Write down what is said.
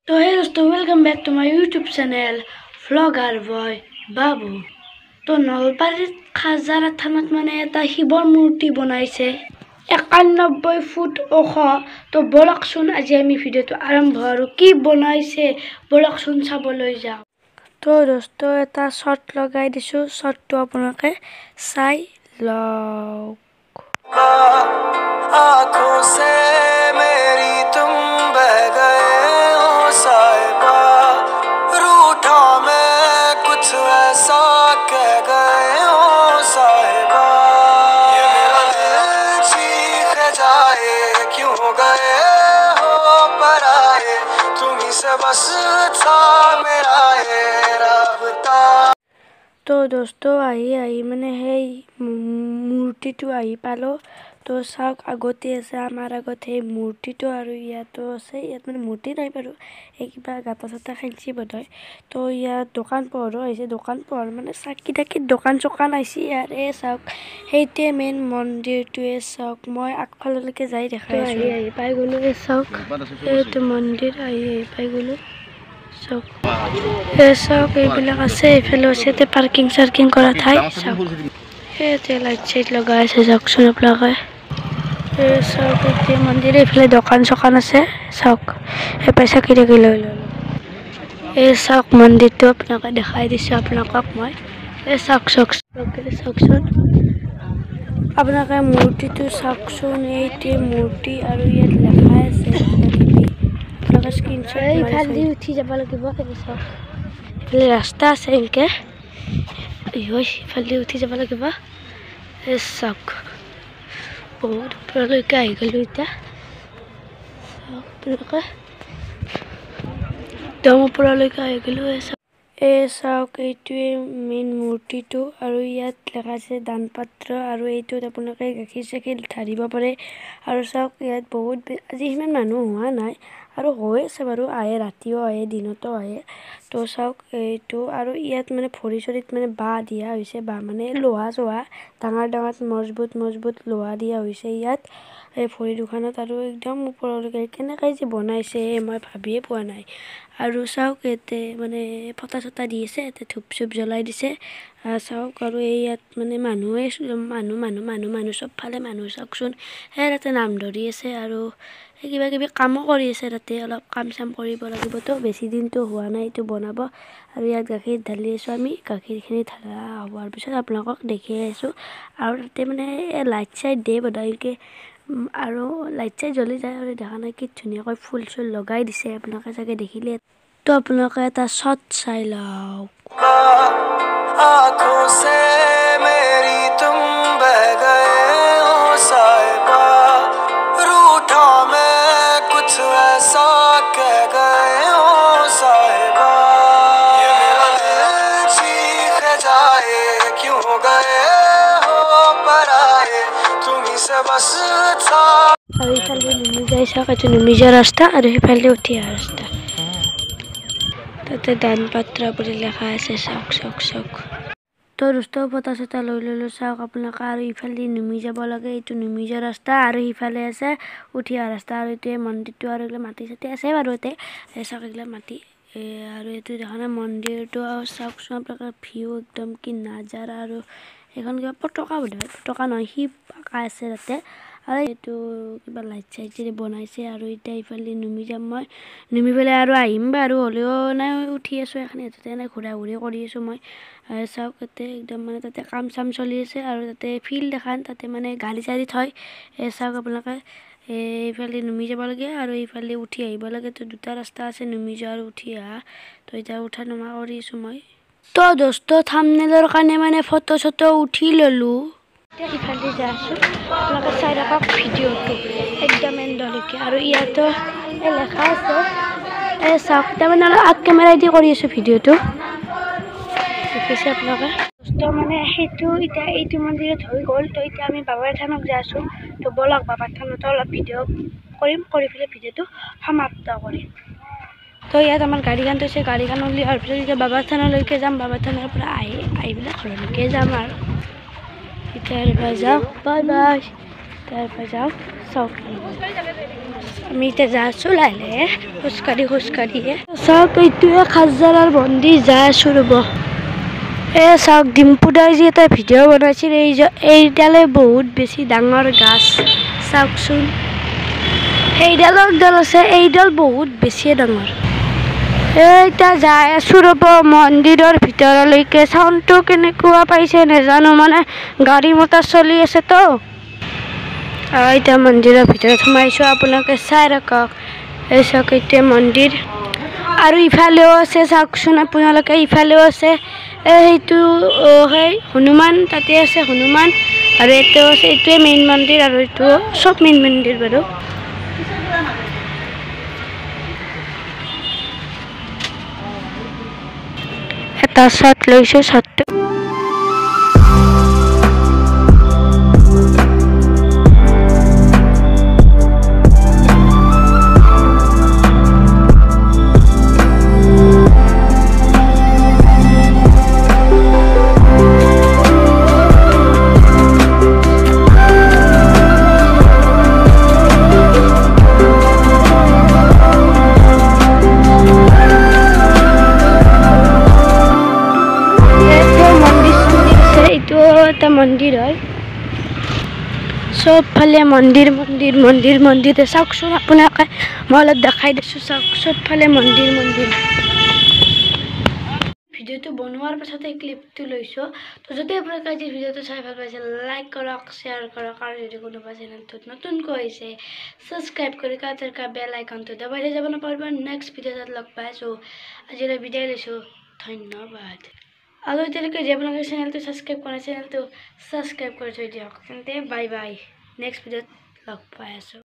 तो hey दोस्तों welcome back to my YouTube channel vlogger boy Babu. तो नलबाৰীত খাজাৰা থানত মানে এটা শিৱৰ মূৰ্তি বনাইছে 91 ফুট ওখ। তো বলকচোন আজি আমি ভিডিওটো আৰম্ভ আৰু কি বনাইছে বলকচোন চাবলৈ যাওঁ। তো दोस्तों এটা শট লগাই দিছো, শটটো আপোনালোকে চাই লওক। आँखों से मेरी तुम बह गए हो साहिबा, रूठा मैं कुछ ऐसा कह गए हो साहिबा, ये मेरा दिल चीख जाए क्यों गए हो पराए, तुम्हीं से बस था मेरा ये राबता। तो दोस्तों आई मैंने है मूर्तिটো আহি পালো। तो চাওক আগতে আছে আমাৰ আগত সেই মূৰ্তিটো আৰু ইয়াতো আছে। ইয়াত মানে মূৰ্তি নাই বাৰু, এই কিবা গাঁতা চাটা খাইছি বোধহয়। তো ইয়াত দোকান পোহাৰো আহিছে, দোকান পোহাৰ মানে চাকি তাকি দোকান চোকান আহিছে ইয়াত। এই চাওক সেইটোৱে মেইন মন্দিৰটোৱে। চাওক মই আগফাললৈকে যাই দেখাই আছো। আহি পাই গ'লো। এই চাওক এইটো মন্দিৰ আহি পাই গ'লো। চাওক চাওক এইবিলাক আছে, এইফালে আছে পাৰ্কিং চাৰ্কিং কৰা ঠাই। চাওক ইয়াতে লাইট চাইট লগাই আছে, চাওকচোন আপোনালোকে। চাওক এতিয়া মন্দিৰ, এইফালে দোকান চোকান আছে। চাওক এই পইচা কি লৈ ল'লো। এই চাওক মন্দিৰটো আপোনালোকে দেখাই দিছোঁ আপোনালোকক মই। এই চাওকচোন আপোনালোকে মূৰ্তিটো চাওকচোন। এইটোৱে মূৰ্তি আৰু ইয়াত লেখা আছে আপোনালোকে স্ক্ৰীনশ্বট এইফালে উঠি যাব লাগিব। চাওক এইফালে ৰাস্তা আছে এনেকৈ, ইফালে উঠি যাব লাগিব। এই চাওক বহুত ওপৰলৈকে আহি গ'লোঁ এতিয়া। চাওক আপোনালোকে একদম ওপৰলৈকে আহি গ'লোঁ। এই চাওক এইটোৱে মেইন মূৰ্তিটো আৰু ইয়াত লেখা আছে দান পাত্ৰ, আৰু এইটোত আপোনালোকে গাখীৰ চাখীৰ ঢালিব পাৰে। আৰু চাওক ইয়াত বহুত আজি সিমান মানুহ হোৱা নাই, আৰু হৈ আছে বাৰু, আহে ৰাতিও আহে দিনতো আহে। তো চাওক এইটো আৰু ইয়াত মানে ভৰি চৰিত মানে বাঁহ দিয়া হৈছে, বাঁহ মানে লোহা চোহা ডাঙৰ ডাঙৰ মজবুত লোহা দিয়া হৈছে ইয়াত এই ভৰি দুখনত। আৰু একদম ওপৰলৈকে কেনেকৈ যে বনাইছে মই ভাবিয়ে পোৱা নাই। আৰু চাওক ইয়াতে মানে ফটা চটা দি আছে, ইয়াতে ধূপ চুপ জ্বলাই দিছে। চাওক আৰু এই ইয়াত মানে মানুহ চবফালে মানুহ। চাওকচোন সেই তাতে নাম ধৰি আছে আৰু কিবা কিবি কামো কৰি আছে তাতে। অলপ কাম চাম কৰিব লাগিবতো, বেছি দিনটো হোৱা নাই এইটো বনাব। আৰু ইয়াত গাখীৰ ঢালি আছোঁ আমি, গাখীৰখিনি ঢালা হোৱাৰ পিছত আপোনালোকক দেখাই আছোঁ। আৰু তাতে মানে লাইট চাইট দিয়ে বোধহয়, আৰু লাইট চাইট জ্বলি যায় আৰু দেখা নাই কি ধুনীয়াকৈ ফুল চুল লগাই দিছে আপোনালোকে চাগে দেখিলে। তো আপোনালোকে এটা শ্বট চাই লওক। आँखों से मेरी तुम बह गए हो साहिबा, रूठा मैं कुछ ऐसा कह गए हो साहिबा, ये मेरा दिल चीख जाए क्यों गए हो पराए, तुम्हीं से बस था। আৰু ইফালে নুমি চাওক, এইটো নুমি যোৱা ৰাস্তা আৰু সিফালে উঠি অহা ৰাস্তা। তাতে দান পাত্ৰ বুলি লেখা আছে। চাওক তো দুষ্ট ফটা চটা লৈ ল'লোঁ। চাওক আপোনালোকে আৰু ইফালে নুমি যাব লাগে, এইটো নুমি যোৱা ৰাস্তা আৰু সিফালে আছে উঠি অহা ৰাস্তা। আৰু এইটোৱে মন্দিৰটো, আৰু এইগিলা মাটি চাটি আছে বাৰু ইয়াতে। চাওক এইগিলা মাটি আৰু এইটো দেখা নাই মন্দিৰটো। আৰু চাওকচোন আপোনালোকে ভিউ একদম কি নাজাৰা। আৰু এইখন কিবা পতকা বোধহয়, পতকা নহয় সি পাকা আছে তাতে। আৰু এইটো কিবা লাইট চাইট যদি বনাইছে। আৰু এতিয়া ইফালে নুমি যাম মই, নুমি পেলাই আৰু আহিম বাৰু, হ'লেও নাই উঠি আছোঁ এখানে তাতে নাই ঘূৰা ঘূৰি কৰি আছোঁ মই। চাওক তাতে একদম মানে তাতে কাম চাম চলি আছে। আৰু তাতে ফিল্ড এখন, তাতে মানে গাড়ী চাড়ী থয়। চাওক আপোনালোকে এইফালে নুমি যাব লাগে আৰু এইফালে উঠি আহিব লাগে। তো দুটা ৰাস্তা আছে, নুমি যোৱা আৰু উঠি অহা। তো এতিয়া উঠা নমা কৰি আছোঁ মই। তো দোস্ত থাম্বনেইলৰ কাৰণে মানে ফটো চটো উঠি ল'লোঁ। এতিয়া ইফালে যাই আছোঁ, আপোনালোকে চাই থাকক ভিডিঅ'টো একদম এণ্ডলৈকে। আৰু ইয়াতো লেখা আছে চাওক, তাৰমানে অলপ আগ কেমেৰাই দি কৰি আছোঁ ভিডিঅ'টো, দেখিছে আপোনালোকে। তো মানে সেইটো এতিয়া এইটো মন্দিৰত হৈ গ'ল। তো এতিয়া আমি বাবাৰ থানত যাই আছোঁ। তো বলক বাবাৰ থানতো অলপ ভিডিঅ' কৰিম, কৰি পেলাই ভিডিঅ'টো সমাপ্ত কৰিম। তো ইয়াত আমাৰ গাড়ীখন থৈছে, গাড়ীখন উলিওৱাৰ পিছত এতিয়া বাবাৰ থানলৈকে যাম। বাবাৰ থানৰ পৰা আহি পেলাই ঘৰলৈকে যাম। আৰু এতিয়া যাওঁ, বাই বাই। তাৰপৰা যাওঁ, চাওক আমি এতিয়া যাই আছোঁ লাহে খোজকাঢ়িয়ে চাওক এইটোৱে খাজানাৰ মন্দিৰ যাই আছোঁ ৰ'ব চাওক ডিম্পু দাই যি এটা ভিডিঅ' বনাইছিল এইডালে বহুত বেছি ডাঙৰ গাছ চাওকচোন এইডালৰ ডাল আছে এইডাল বহুত বেছিয়ে ডাঙৰ এতিয়া যাই আছোঁ ৰ'ব মন্দিৰৰ ভিতৰলৈকে চাউণ্ডটো কেনেকুৱা পাইছে নাজানো মানে গাড়ী মটৰ চলি আছে তো এতিয়া মন্দিৰৰ ভিতৰত সোমাইছোঁ আপোনালোকে চাই ৰাখক এই চাওক এইটোৱে মন্দিৰ আৰু ইফালেও আছে চাওকচোন আপোনালোকে ইফালেও আছে সেইটো সেই হনুমান তাতে আছে হনুমান আৰু এইটোও আছে এইটোৱে মেইন মন্দিৰ আৰু এইটো চব মেইন মন্দিৰ বাৰু এটা শ্বট লৈছোঁ শ্বটটো এটা মন্দিৰ হয় চবফালে মন্দিৰ চাওকচোন আপোনালোকে মই অলপ দেখাই দিছোঁ চাওক চবফালে মন্দিৰ ভিডিঅ'টো বনোৱাৰ পাছতে ক্লিপটো লৈছোঁ তো যদি আপোনালোকে আজি ভিডিঅ'টো চাই ভাল পাইছে লাইক কৰক শ্বেয়াৰ কৰক আৰু যদি কোনোবা চেনেলটোত নতুনকৈ আহিছে ছাবস্ক্ৰাইব কৰি কাষৰ বেল আইকনটো দবাই যাব নাপাহৰিব নেক্সট ভিডিঅ'ত লগ পাই আছোঁ আজিলৈ বিদায় লৈছোঁ ধন্যবাদ আৰু এতিয়ালৈকে যে আপোনালোকে চেনেলটো ছাবস্ক্ৰাইব কৰা চেনেলটো ছাবস্ক্ৰাইব কৰি থৈ দিয়ক তেন্তে বাই বাই নেক্সট ভিডিঅ'ত লগ পাই আছোঁ